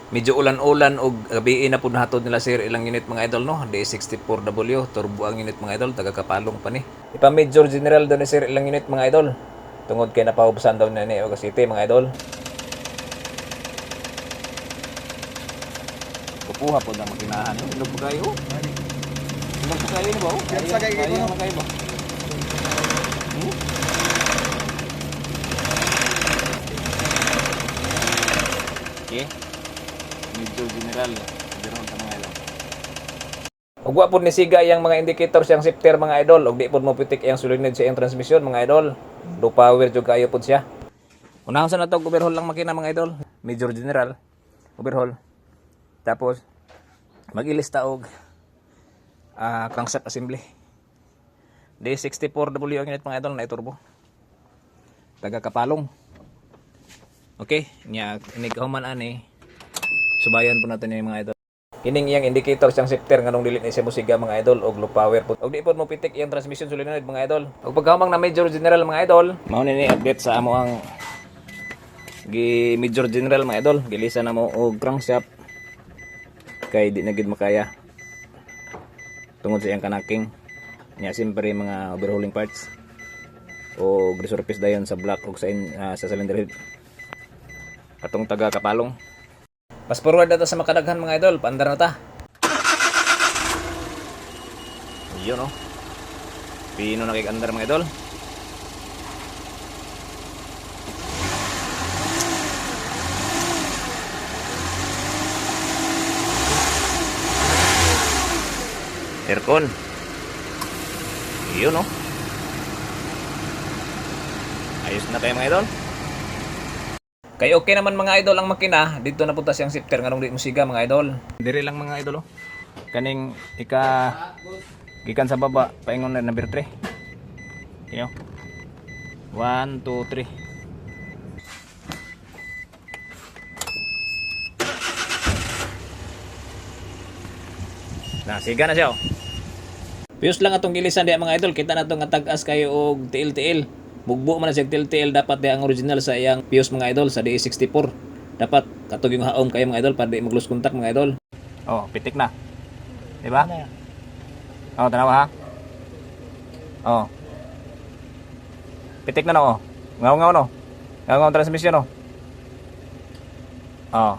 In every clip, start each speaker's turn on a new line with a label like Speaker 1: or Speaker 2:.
Speaker 1: Medyo ulan-ulan og gabi na pud hatod nila sir ilang unit mga idol no. D64W turbo ang unit mga idol, taga Kapalong pa ni. Ipa Major General daw ni sir ilang unit mga idol. Tungod kay napahubsan daw na ni Oga City mga idol. Kupuha po na makinahan. Ilog po kayo. Ilog po kayo ni ba? Kayo na kayo ba? Okay. Major General. Biron ka mga idol. Ug wa pud ni siga yang mga indicator siyang shifter mga idol, ug di pud mo pitik yang sulinid sa iyang transmission mga idol. Do power jud kayo pud siya. Unahon sa nato overhaul lang makina mga idol. Major General overhaul. Tapos mag-ilista og crankshaft assembly. D64W ang unit mga idol na turbo. Taga Kapalong. Okay, nya inig human ani. Subayan po natin yung mga idol. Kining iyang indicator siyang shifter nganong dili ni siya musiga mga idol og low power po. Og di pod mo pitik iyang transmission sulinod mga idol. Og pagkahamang na Major General mga idol, mao ni update sa amo ang Major General mga idol. Gilisa na mo og crankshaft kay di na gid makaya. Tungod sa iyang kanaking. Nya simpre mga overhauling parts o resurface dayon sa block ug sa cylinder head. Atong taga Kapalong. Pas forward na ta sa makadaghan mga idol, paandar na ta. Yun no. Pino na kay andar mga idol. Aircon. Yun no. Ayos na kayo mga idol. Kay okay naman mga idol ang makina, dito na punta siyang shifter nganong di musiga mga idol. Dire lang mga idol oh. Kaning gikan sa baba paingon na number 3. Yo. 1 2 3. Na siga na siya oh. Fuse lang atong gilisan diya mga idol, kita na to nga tag-as kayo og tiil-tiil. Bugbo man na siya tiil-tiil, dapat di ang original sa iyang fuse mga idol sa DE64. Dapat katog yung haom kayo mga idol para di mag-lose contact mga idol. Oh, pitik na. Di ba? Oh, tanawa ha. Oh. Pitik na no oh. Ngaw-ngaw no. Ngaw-ngaw transmission no. Oh.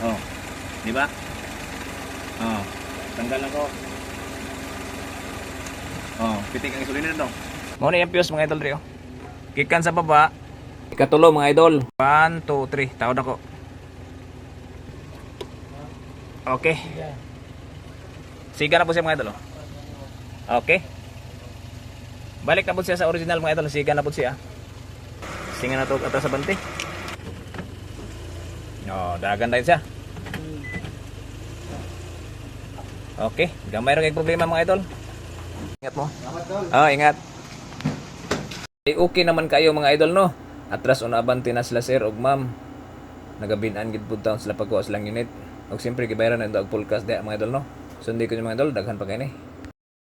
Speaker 1: Oh. Di ba? Oh. Tanggal na ko. Oh, pitik ang isulinin no. Mo na yung fuse mga idol rio. Gikan sa baba. Ikatulo mga idol. 1 2 3. Tawad ako. Okay. Siga na po siya mga idol. Okay. Balik na po siya sa original mga idol. Siga na po siya. Singa na to atas sa bante. Oh, dagan tayo siya. Okay, gamay ra kay problema mga idol. Ingat mo. Oh, ingat. Okay naman kayo mga idol no. Atras una abante na sila sir og ma'am. Nagabinan gid pud taon sila pagkuha silang unit. Og siyempre gibayaran na og full cash dia mga idol no. Sundi ko yung mga idol, daghan pa kay ni.